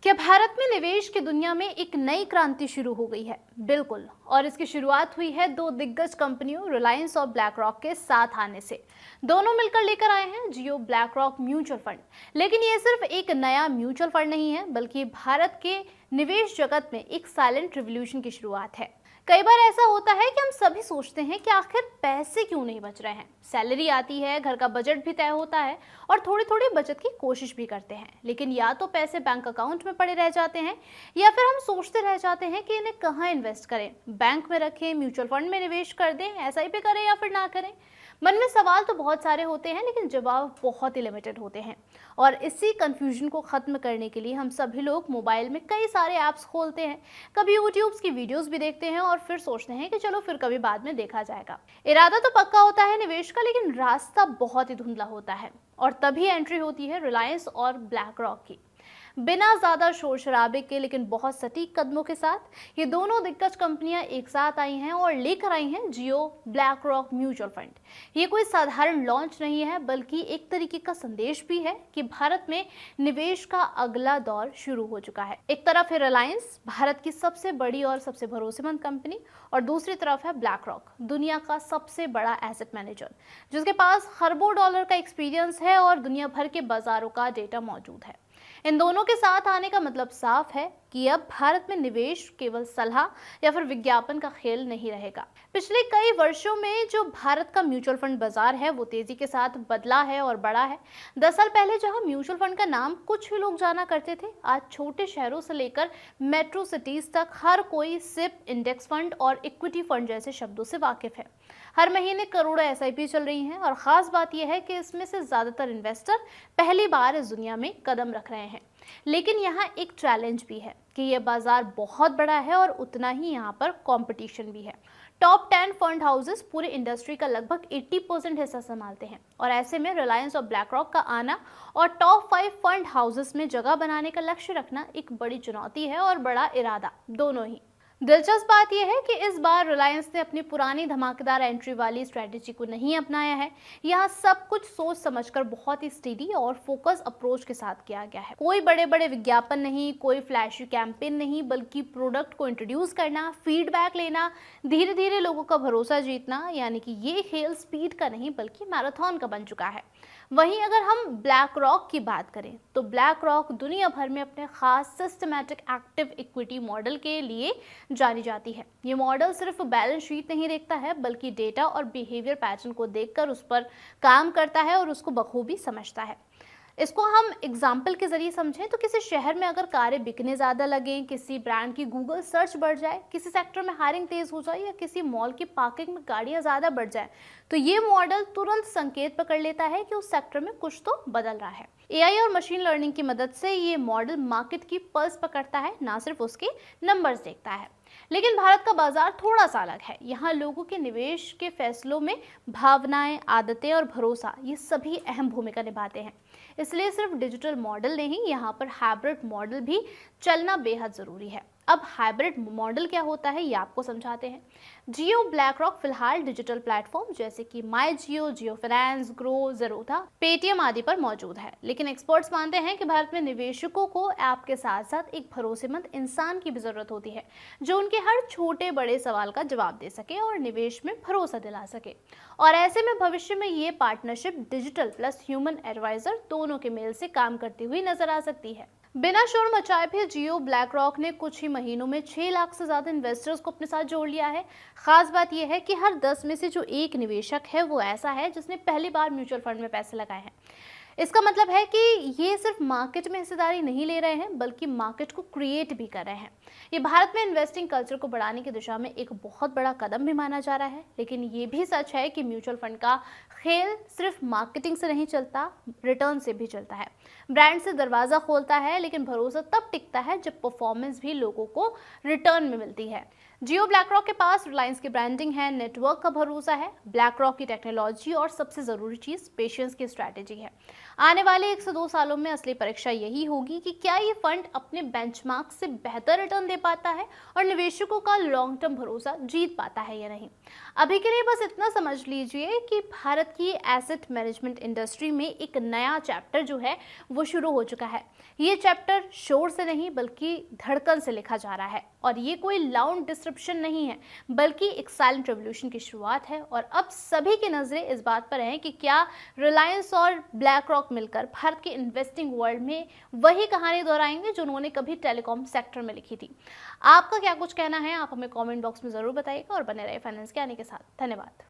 क्या भारत में निवेश की दुनिया में एक नई क्रांति शुरू हो गई है? बिल्कुल। और इसकी शुरुआत हुई है दो दिग्गज कंपनियों रिलायंस और ब्लैक रॉक के साथ आने से। दोनों मिलकर लेकर आए हैं जियो ब्लैक रॉक म्यूचुअल फंड। लेकिन ये सिर्फ एक नया म्यूचुअल फंड नहीं है, बल्कि भारत के निवेश जगत में एक साइलेंट रिवॉल्यूशन की शुरुआत है। कई बार ऐसा होता है कि हम सभी सोचते हैं कि आखिर पैसे क्यों नहीं बच रहे हैं। सैलरी आती है, घर का बजट भी तय होता है और थोड़ी थोड़ी बचत की कोशिश भी करते हैं, लेकिन या तो पैसे बैंक अकाउंट में पड़े रह जाते हैं या फिर हम सोचते रह जाते हैं कि इन्हें कहाँ इन्वेस्ट करें, बैंक में रखें, म्यूचुअल फंड में निवेश कर दें, एसआईपी करें या फिर ना करें। मन में सवाल तो बहुत सारे होते हैं, लेकिन जवाब बहुत ही लिमिटेड होते हैं। और इसी कंफ्यूजन को खत्म करने के लिए हम सभी लोग मोबाइल में कई सारे ऐप्स खोलते हैं, कभी यूट्यूब की वीडियोस भी देखते हैं और फिर सोचते हैं कि चलो फिर कभी बाद में देखा जाएगा। इरादा तो पक्का होता है निवेश का, लेकिन रास्ता बहुत ही धुंधला होता है। और तभी एंट्री होती है रिलायंस और ब्लैक रॉक की। बिना ज्यादा शोर शराबे के लेकिन बहुत सटीक कदमों के साथ ये दोनों दिग्गज कंपनियां एक साथ आई हैं और लेकर आई हैं जियो ब्लैक रॉक म्यूचुअल फंड। ये कोई साधारण लॉन्च नहीं है, बल्कि एक तरीके का संदेश भी है कि भारत में निवेश का अगला दौर शुरू हो चुका है। एक तरफ है रिलायंस, भारत की सबसे बड़ी और सबसे भरोसेमंद कंपनी, और दूसरी तरफ है ब्लैक रॉक, दुनिया का सबसे बड़ा एसेट मैनेजर, जिसके पास खरबों डॉलर का एक्सपीरियंस है और दुनिया भर के बाजारों का डेटा मौजूद है। इन दोनों के साथ आने का मतलब साफ है कि अब भारत में निवेश केवल सलाह या फिर विज्ञापन का खेल नहीं रहेगा। पिछले कई वर्षों में जो भारत का म्यूचुअल फंड बाजार है वो तेजी के साथ बदला है और बढ़ा है। 10 साल पहले जहां म्यूचुअल फंड का नाम कुछ ही लोग जाना करते थे, आज छोटे शहरों से लेकर मेट्रो सिटीज तक हर कोई सिप, इंडेक्स फंड और इक्विटी फंड जैसे शब्दों से वाकिफ है। हर महीने करोड़ों एसआईपी चल रही हैं और खास बात यह है कि इसमें से ज्यादातर इन्वेस्टर पहली बार इस दुनिया में कदम रख रहे हैं। लेकिन यहाँ एक चैलेंज भी है कि यह बाजार बहुत बड़ा है और उतना ही यहाँ पर कंपटीशन भी है। टॉप 10 फंड हाउसेस पूरे इंडस्ट्री का लगभग 80% हिस्सा संभालते हैं और ऐसे में रिलायंस और ब्लैक रॉक का आना और टॉप 5 फंड हाउसेस में जगह बनाने का लक्ष्य रखना एक बड़ी चुनौती है और बड़ा इरादा, दोनों ही। दिलचस्प बात यह है कि इस बार रिलायंस ने अपनी पुरानी धमाकेदार एंट्री वाली स्ट्रेटेजी को नहीं अपनाया है। यहाँ सब कुछ सोच समझकर बहुत ही स्टेडी और फोकस अप्रोच के साथ किया गया है। कोई बड़े बड़े विज्ञापन नहीं, कोई फ्लैशी कैंपेन नहीं, बल्कि प्रोडक्ट को इंट्रोड्यूस करना, फीडबैक लेना, धीरे धीरे लोगों का भरोसा जीतना, यानी कि ये खेल स्पीड का नहीं बल्कि मैराथन का बन चुका है। वहीं अगर हम ब्लैक रॉक की बात करें तो ब्लैक रॉक दुनिया भर में अपने खास सिस्टमैटिक एक्टिव इक्विटी मॉडल के लिए जानी जाती है। ये मॉडल सिर्फ बैलेंस शीट नहीं देखता है, बल्कि डेटा और बिहेवियर पैटर्न को देखकर उस पर काम करता है और उसको बखूबी समझता है। इसको हम एग्जाम्पल के जरिए समझें तो किसी शहर में अगर कारें बिकने ज़्यादा लगें, किसी ब्रांड की गूगल सर्च बढ़ जाए, किसी सेक्टर में हायरिंग तेज हो जाए या किसी मॉल की पार्किंग में गाड़ियां ज़्यादा बढ़ जाए, तो ये मॉडल तुरंत संकेत पकड़ लेता है कि उस सेक्टर में कुछ तो बदल रहा है। एआई और मशीन लर्निंग की मदद से ये मॉडल मार्केट की पल्स पकड़ता है, ना सिर्फ उसके नंबर्स देखता है। लेकिन भारत का बाजार थोड़ा सा अलग है। यहाँ लोगों के निवेश के फैसलों में भावनाएं, आदतें और भरोसा ये सभी अहम भूमिका निभाते हैं। इसलिए सिर्फ डिजिटल मॉडल नहीं, यहाँ पर हाइब्रिड मॉडल भी चलना बेहद जरूरी है। अब हाइब्रिड मॉडल क्या होता है ये आपको समझाते हैं। जियो ब्लैक रॉक फिलहाल डिजिटल प्लेटफॉर्म जैसे कि माई जियो, जियो फाइनेंस, ग्रो, ज़ेरोधा, पेटीएम आदि पर मौजूद है। लेकिन एक्सपर्ट्स मानते हैं कि भारत में निवेशकों को ऐप के साथ साथ एक भरोसेमंद इंसान की भी जरूरत होती है, जो उनके हर छोटे बड़े सवाल का जवाब दे सके और निवेश में भरोसा दिला सके। और ऐसे में भविष्य में ये partnership digital plus human advisor दोनों के मेल से काम करती हुई नजर आ सकती है। बिना शोर मचाए भी जियो ब्लैक रॉक ने कुछ ही महीनों में 6 लाख से ज्यादा इन्वेस्टर्स को अपने साथ जोड़ लिया है। खास बात यह है कि हर 10 में से जो एक निवेशक है वो ऐसा है जिसने पहली बार म्यूचुअल फंड में पैसे लगाए हैं। इसका मतलब है कि ये सिर्फ मार्केट में हिस्सेदारी नहीं ले रहे हैं, बल्कि मार्केट को क्रिएट भी कर रहे हैं। ये भारत में इन्वेस्टिंग कल्चर को बढ़ाने की दिशा में एक बहुत बड़ा कदम भी माना जा रहा है। लेकिन ये भी सच है कि म्यूचुअल फंड का खेल सिर्फ मार्केटिंग से नहीं चलता, रिटर्न से भी चलता है। ब्रांड से दरवाजा खोलता है, लेकिन भरोसा तब टिकता है जब परफॉर्मेंस भी लोगों को रिटर्न में मिलती है। जियो ब्लैक रॉक के पास रिलायंस की ब्रांडिंग है, नेटवर्क का भरोसा है, ब्लैक रॉक की टेक्नोलॉजी और सबसे जरूरी चीज पेशेंस की स्ट्रैटेजी है। आने वाले 1 से 2 सालों में असली परीक्षा यही होगी कि क्या ये फंड अपने बेंचमार्क से बेहतर रिटर्न दे पाता है और निवेशकों का लॉन्ग टर्म भरोसा जीत पाता है या नहीं। अभी के लिए बस इतना समझ लीजिए कि भारत की एसेट मैनेजमेंट इंडस्ट्री में एक नया चैप्टर जो है वो शुरू हो चुका है। ये चैप्टर शोर से नहीं बल्कि धड़कन से लिखा जा रहा है और ये कोई लाउड डिस्ट्रप्शन नहीं है बल्कि एक साइलेंट रेवोल्यूशन की शुरुआत है। और अब सभी की नजरें इस बात पर हैं कि क्या रिलायंस और ब्लैक रॉक मिलकर भारत के इन्वेस्टिंग वर्ल्ड में वही कहानी दोहराएंगे जो उन्होंने कभी टेलीकॉम सेक्टर में लिखी थी। आपका क्या कुछ कहना है, आप हमें कमेंट बॉक्स में जरूर बताइएगा और बने रहे फाइनेंस के आने के साथ। धन्यवाद।